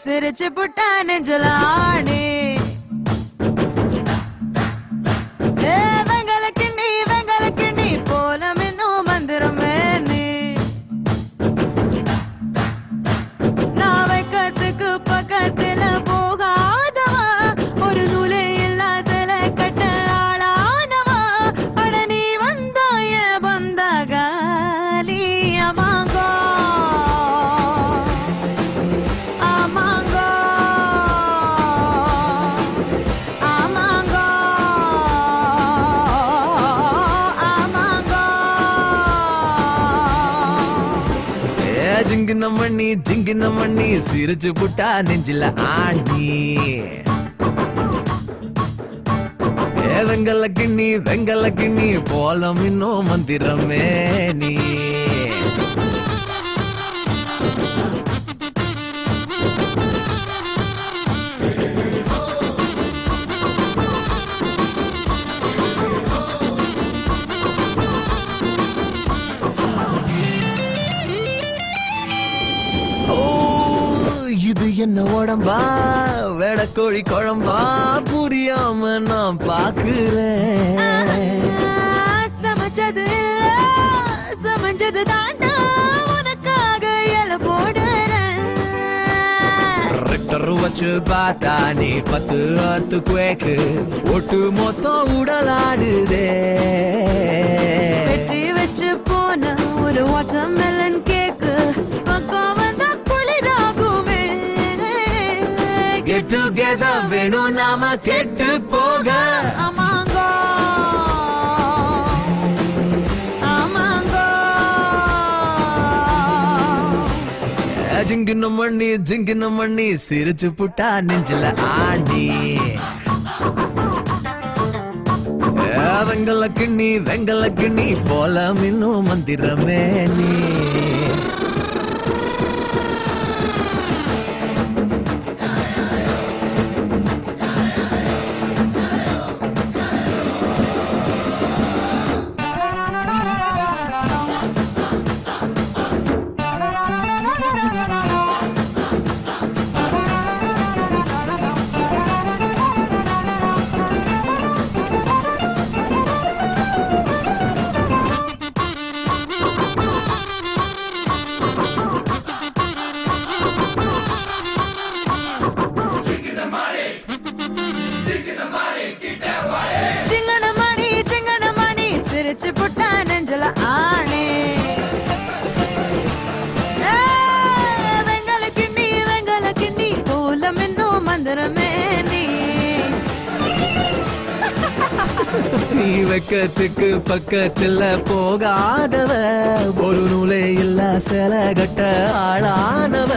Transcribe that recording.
சிரிச்சு புட்டா நெஞ்சலானே வெங்கல கிண்ணி போல மின்னும் மந்திரமே நீ நான் வைக்கத்துக்கு பக்கத்துல போகாதவா ஒரு நூலே இல்லா சில கட்ட ஆளானவா அட நீ வந்தாய பந்தகாலி அமாங்கோ ஜிங்கின மண்ணி சிரிச்சு புட்டா நெஞ்சில ஆண்டி வெங்கல கிண்ணி போல இன்னும் மந்திரமே நீ இது என்ன உடம்பா வெடக்கோழி குழம்பா புரியாம நான் பாக்குறேன் சமைச்சது தாண்டா உனக்காக இல போடுறேன் ரெக்டர் வச்சு பார்த்தா நீ 10 குவேக்கு ஒட்டு மொத்தம் உடலாடுதே வெற்றி வச்சு போன ஒரு வாட்டர்மெலன் கேக்கு பக்கம் வந்தா குளிராகுமே கெட் டுகெதர் வேணும் நாம கெட்டு போக அமாங்கோ ஜிங்கின மண்ணி சிரிச்சு புட்டா நெஞ்சில ஆண்டி வெங்கல கிண்ணி போல இன்னும் மந்திரமே நீ சிரிச்சு புட்டா நெஞ்சல ஆணே வெங்கல கிண்ணி போல மின்னும் மந்திரமே நீ வெக்கத்துக்கு பக்கத்துல போகாதவ ஒரு நூலே இல்ல சில கட்ட ஆளானவ